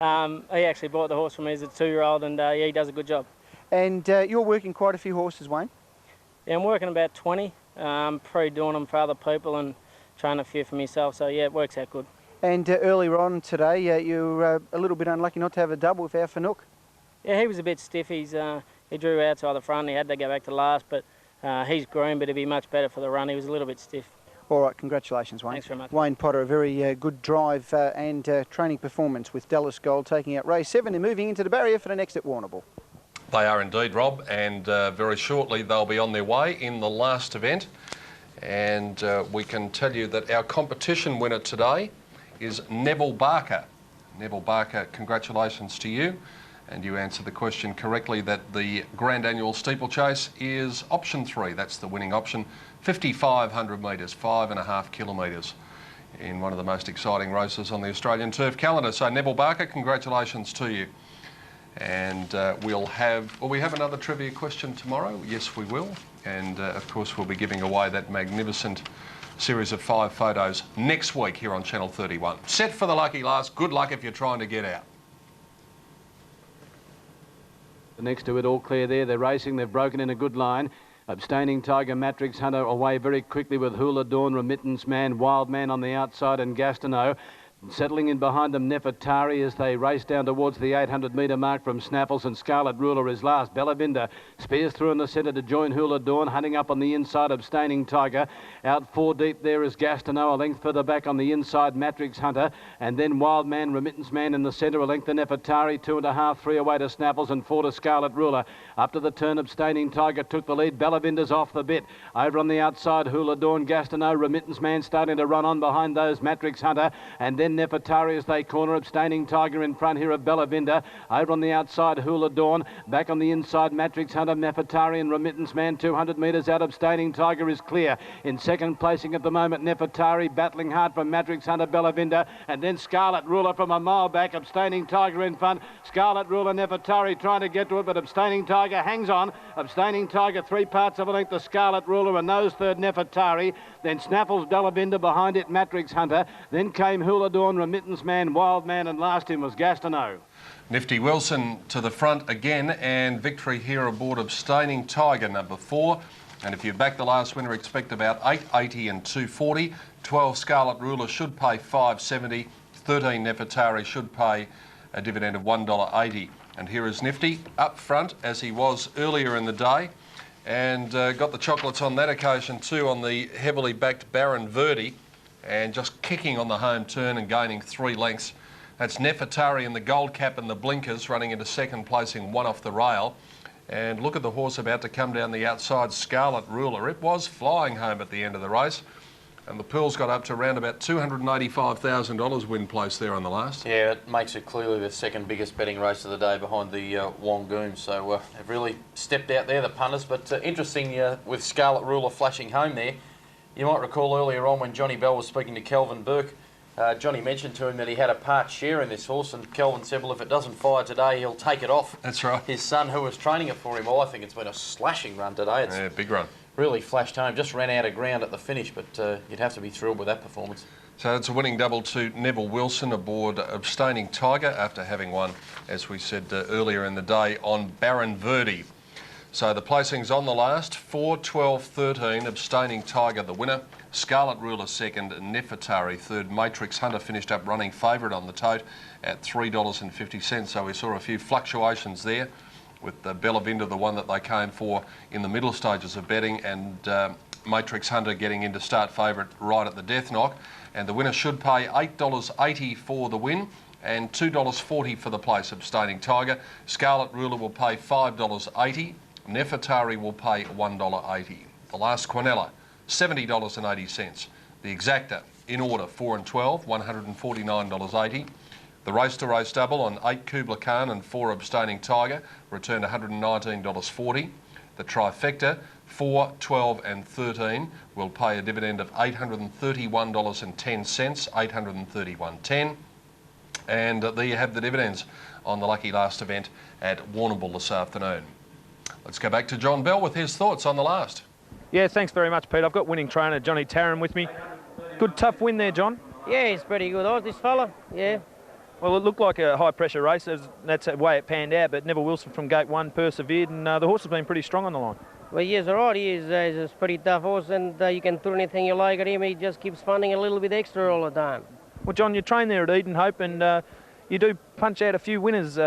He actually bought the horse from me as a 2-year-old, and yeah, he does a good job. And you're working quite a few horses, Wayne? Yeah, I'm working about 20, pre-doing them for other people and training a few for myself, so yeah, it works out good. And earlier on today, you were a little bit unlucky not to have a double with our Fanuc. Yeah, he was a bit stiff. He drew outside the front. He had to go back to last, but he's green, but he'd be much better for the run. He was a little bit stiff. All right, congratulations, Wayne. Thanks very much. Wayne Potter, a very good drive and training performance with Dallas Gold, taking out race 7 and moving into the barrier for the next at Warrnambool. They are indeed, Rob, and very shortly they'll be on their way in the last event. And we can tell you that our competition winner today is Neville Barker. Neville Barker, congratulations to you. And you answered the question correctly that the Grand Annual Steeplechase is option 3. That's the winning option. 5,500 metres, 5.5 kilometres in one of the most exciting races on the Australian turf calendar. So Neville Barker, congratulations to you. And will we have another trivia question tomorrow? Yes, we will. And of course, we'll be giving away that magnificent series of 5 photos next week here on Channel 31. Set for the lucky last. Good luck if you're trying to get out. Next to it, all clear there. They're racing. They've broken in a good line. Abstaining Tiger, Matrix Hunter away very quickly with Hula Dawn, Remittance Man, Wild Man on the outside, and Gastineau. Settling in behind them, Nefertari, as they race down towards the 800-metre mark from Snaffles, and Scarlet Ruler is last. Bellavinda spears through in the centre to join Hula Dawn, hunting up on the inside, Abstaining Tiger. Out 4 deep there is Gastineau, a length further back on the inside, Matrix Hunter, and then Wild Man, Remittance Man in the centre, a length to Nefertari, 2.5, 3 away to Snaffles, and 4 to Scarlet Ruler. Up to the turn, Abstaining Tiger took the lead. Bellavinda's off the bit. Over on the outside, Hula Dawn, Gastineau, Remittance Man starting to run on behind those, Matrix Hunter, and then Nefertari as they corner. Abstaining Tiger in front here of Bellavinda. Over on the outside, Hula Dawn. Back on the inside, Matrix Hunter, Nefertari and Remittance Man. 200 metres out. Abstaining Tiger is clear. In second placing at the moment, Nefertari battling hard from Matrix Hunter, Bellavinda, and then Scarlet Ruler from a mile back. Abstaining Tiger in front. Scarlet Ruler, Nefertari trying to get to it, but Abstaining Tiger hangs on. Abstaining Tiger 3 parts of a length to Scarlet Ruler, and nose third Nefertari. Then Snaffles, Bellavinda behind it, Matrix Hunter. Then came Hula Dawn, Remittance Man, Wild Man, and last in was Gastineau. Nifty Wilson to the front again, and victory here aboard Abstaining Tiger, number 4. And if you back the last winner, expect about 880 and 240. 12 Scarlet Ruler should pay $5.70. 13 Nefertari should pay a dividend of $1.80. And here is Nifty up front, as he was earlier in the day, and got the chocolates on that occasion too on the heavily backed Baron Verdi, and just kicking on the home turn and gaining 3 lengths. That's Nefertari in the gold cap and the blinkers, running into second, placing 1 off the rail. And look at the horse about to come down the outside, Scarlet Ruler. It was flying home at the end of the race. And the Pearls got up to around about $285,000 win place there on the last. Yeah, it makes it clearly the second biggest betting race of the day behind the Wangoon. So they've really stepped out there, the punters. But interesting with Scarlet Ruler flashing home there. You might recall earlier on when Johnny Bell was speaking to Kelvin Burke, Johnny mentioned to him that he had a part share in this horse, and Kelvin said, well, if it doesn't fire today, he'll take it off. That's right. His son, who was training it for him. Well, I think it's been a slashing run today. It's big run. Really flashed home. Just ran out of ground at the finish, but you'd have to be thrilled with that performance. So it's a winning double to Neville Wilson aboard Abstaining Tiger after having won, as we said earlier in the day, on Baron Verdi. So the placings on the last, 4, 12, 13, Abstaining Tiger the winner, Scarlet Ruler second, Nefertari third. Matrix Hunter finished up running favourite on the tote at $3.50. So we saw a few fluctuations there, with Bellavinda the one that they came for in the middle stages of betting, and Matrix Hunter getting into start favourite right at the death knock. And the winner should pay $8.80 for the win and $2.40 for the place. Abstaining Tiger. Scarlet Ruler will pay $5.80. Nefertari will pay $1.80. The last Quinella, $70.80. The Exacta, in order, 4 and 12, $149.80. The race to race double on 8 Kubla Khan and 4 Abstaining Tiger returned $119.40. The trifecta, 4, 12 and 13, will pay a dividend of $831.10, $831.10. And there you have the dividends on the lucky last event at Warrnambool this afternoon. Let's go back to John Bell with his thoughts on the last. Yeah, thanks very much, Pete. I've got winning trainer Johnny Tarrant with me. Good tough win there, John. Yeah, he's pretty good horse, this fella. Yeah, Well, it looked like a high-pressure race. That's the way it panned out, but Neville Wilson from gate 1 persevered, and the horse has been pretty strong on the line. Well, yes, all right. He's a pretty tough horse, and you can throw anything you like at him. He just keeps funding a little bit extra all the time. Well, John, you train there at Edenhope, and you do punch out a few winners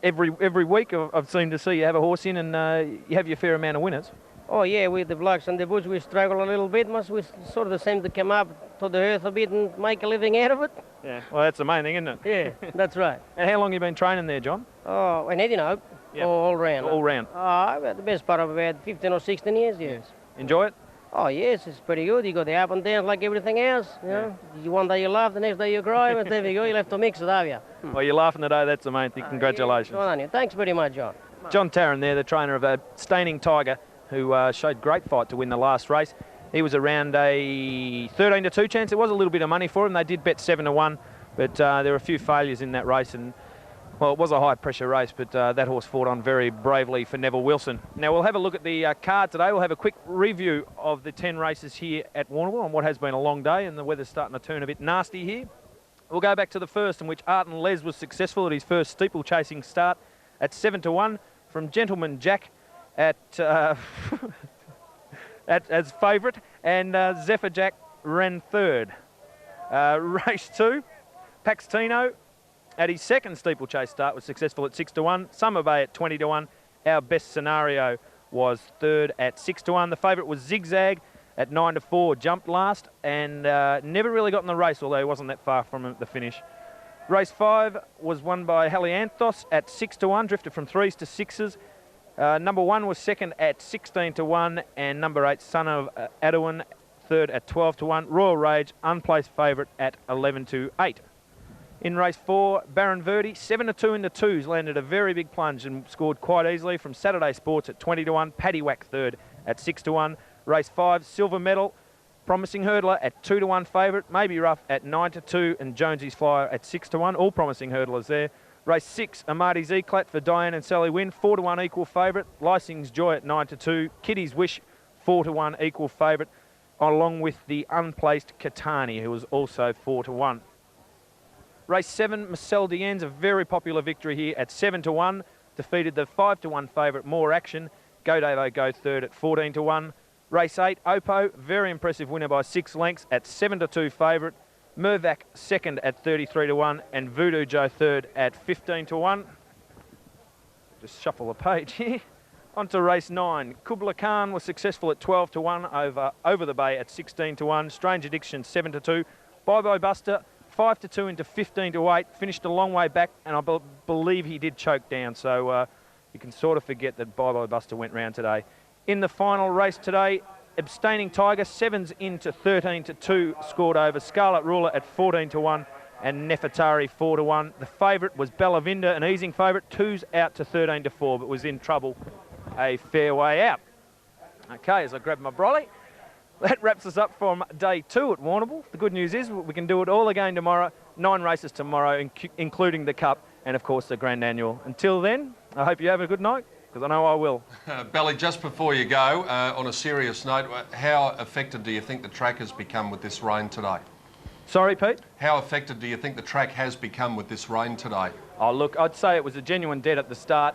every week. I've seemed to see you have a horse in, and you have your fair amount of winners. Oh, yeah, with the blocks and the bush, we struggle a little bit. We sort of seem to come up to the earth a bit and make a living out of it. Yeah, well, that's the main thing, isn't it? Yeah, that's right. And how long have you been training there, John? Oh, and Edenhope, Yep. all round. All round. Oh, the best part of about 15 or 16 years, yes. Enjoy it? Oh, yes, it's pretty good. You got the up and downs like everything else. You know, one day you laugh, the next day you cry, but there you go. You'll have to mix it, have you? Well, you're laughing today. That's the main thing. Congratulations. Yeah, good on you. Thanks very much, John. John Tarrant there, the trainer of Abstaining Tiger, who showed great fight to win the last race. He was around a 13-2 chance. It was a little bit of money for him. They did bet 7-1, but there were a few failures in that race, and well, it was a high-pressure race, but that horse fought on very bravely for Neville Wilson. Now, we'll have a look at the card today. We'll have a quick review of the 10 races here at Warrnambool on what has been a long day, and the weather's starting to turn a bit nasty here. We'll go back to the first, in which Arton Les was successful at his first steeple-chasing start at 7-1 from Gentleman Jack at as favourite, and Zephyr Jack ran third. Race 2, Paxtino at his second steeplechase start was successful at 6-1. Summer Bay at 20-1. Our best scenario was third at 6-1. The favourite was Zigzag at 9-4. Jumped last and never really got in the race, although he wasn't that far from him at the finish. Race 5 was won by Helianthos at 6-1. Drifted from 3s to 6s. Number 1 was second at 16-1, and number 8, Son of Adouin, third at 12-1. Royal Rage, unplaced favourite at 11-8. In race 4, Baron Verdi, 7-2 in the 2s, landed a very big plunge and scored quite easily from Saturday Sports at 20-1. Paddy Wack third at 6-1. Race 5, Silver Medal, Promising Hurdler at 2-1 favourite, Maybe Rough at 9-2, and Jonesy's Flyer at 6-1. All promising hurdlers there. Race 6, Amati Zeklat for Diane and Sally Wynn, 4-1 equal favourite. Lysing's Joy at 9-2. Kitty's Wish, 4-1 equal favourite, along with the unplaced Katani, who was also 4-1. Race 7, Marcel Dien's a very popular victory here at 7-1. Defeated the 5-1 favourite, More Action. Go Davo Go third at 14-1. Race 8, Oppo, very impressive winner by 6 lengths at 7-2 favourite. Mervac second at 33-1, and Voodoo Joe third at 15-1. Just shuffle the page here. On to race 9. Kubla Khan was successful at 12-1 over the bay at 16-1. Strange Addiction 7-2. Bye Bye Buster 5-2 into 15-8. Finished a long way back, and I believe he did choke down. So you can sort of forget that Bye Bye Buster went round today. In the final race today, Abstaining Tiger, 7s into 13-2, scored over Scarlet Ruler at 14-1, and Nefertari 4-1. The favourite was Bellavinda, an easing favourite, 2s out to 13-4, but was in trouble a fair way out. Okay, as I grab my brolly, that wraps us up from day 2 at Warrnambool. The good news is we can do it all again tomorrow, 9 races tomorrow, including the Cup and, of course, the Grand Annual. Until then, I hope you have a good night, because I know I will. Belly, just before you go, on a serious note, how affected do you think the track has become with this rain today? Sorry, Pete? How affected do you think the track has become with this rain today? Oh, look, I'd say it was a genuine dead at the start.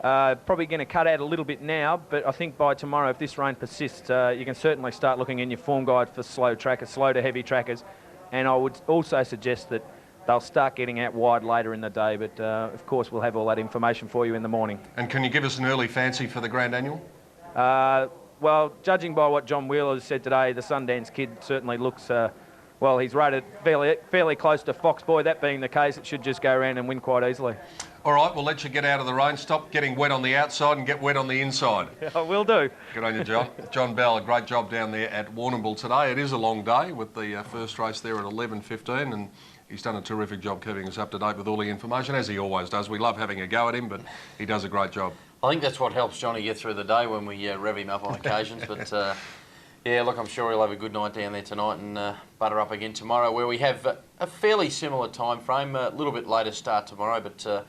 Probably going to cut out a little bit now, but I think by tomorrow, if this rain persists, you can certainly start looking in your form guide for slow trackers, slow to heavy trackers. And I would also suggest that they'll start getting out wide later in the day, but of course we'll have all that information for you in the morning. And can you give us an early fancy for the Grand Annual? Well, judging by what John Wheeler has said today, the Sundance Kid certainly looks, well, he's rated fairly close to Foxboy. That being the case, it should just go around and win quite easily. All right, we'll let you get out of the rain. Stop getting wet on the outside and get wet on the inside. I will do. Good on you, John. John Bell, a great job down there at Warrnambool today. It is a long day with the first race there at 11:15, and he's done a terrific job keeping us up to date with all the information, as he always does. We love having a go at him, but he does a great job. I think that's what helps Johnny get through the day when we rev him up on occasions. But yeah, look, I'm sure he'll have a good night down there tonight and butter up again tomorrow, where we have a fairly similar time frame, a little bit later start tomorrow, but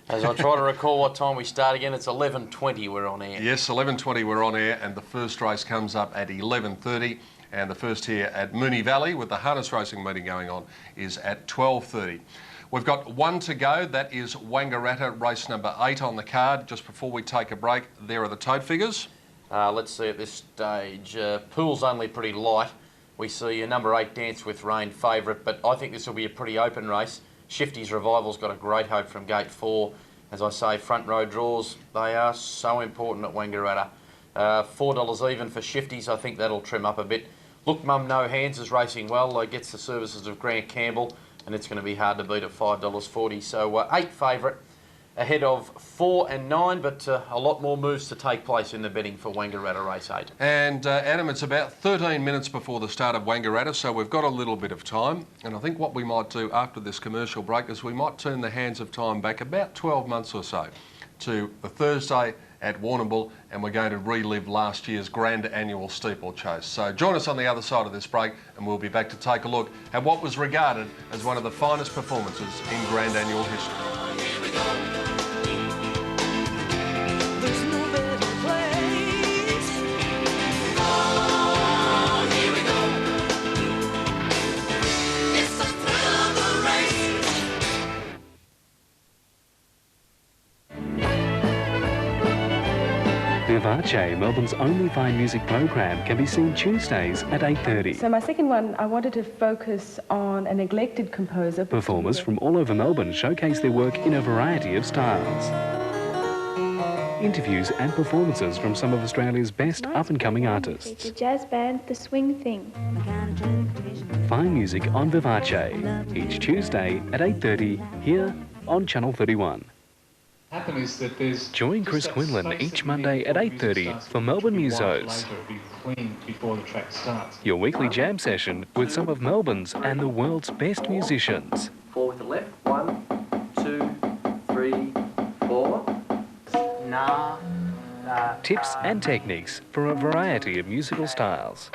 as I try to recall what time we start again, it's 11:20 we're on air. Yes, 11:20 we're on air, and the first race comes up at 11:30. And the first here at Moonee Valley with the harness racing meeting going on is at 12:30. We've got one to go. That is Wangaratta, race number 8 on the card. Just before we take a break, there are the tote figures. Let's see at this stage. Pool's only pretty light. We see a number 8 Dance with Rain favourite, but I think this will be a pretty open race. Shifty's Revival's got a great hope from gate 4. As I say, front row draws, they are so important at Wangaratta. $4 even for Shifty's. I think that'll trim up a bit. Look Mum No Hands is racing well. Gets the services of Grant Campbell, and it's going to be hard to beat at $5.40. So 8 favourite ahead of 4 and 9, but a lot more moves to take place in the betting for Wangaratta race 8. And Adam, it's about 13 minutes before the start of Wangaratta, so we've got a little bit of time. And I think what we might do after this commercial break is we might turn the hands of time back about 12 months or so to the Thursday at Warrnambool, and we're going to relive last year's grand annual steeplechase. So join us on the other side of this break, and we'll be back to take a look at what was regarded as one of the finest performances in grand annual history. There's no better place. Oh, here we go. It's the thrill of the race. Vivace, Melbourne's only fine music program, can be seen Tuesdays at 8:30. So my second one, I wanted to focus on a neglected composer. Performers from all over Melbourne showcase their work in a variety of styles. Interviews and performances from some of Australia's best up-and-coming artists. The jazz band, The Swing Thing. Fine music on Vivace, each Tuesday at 8:30 here on Channel 31. Is that there's Join Chris Quinlan each Monday at 8:30 for Melbourne Musos, before the track starts. your weekly jam session with some of Melbourne's and the world's best musicians. 4 with the left. 1, 2, 3, 4. Nah. Tips and techniques for a variety of musical styles.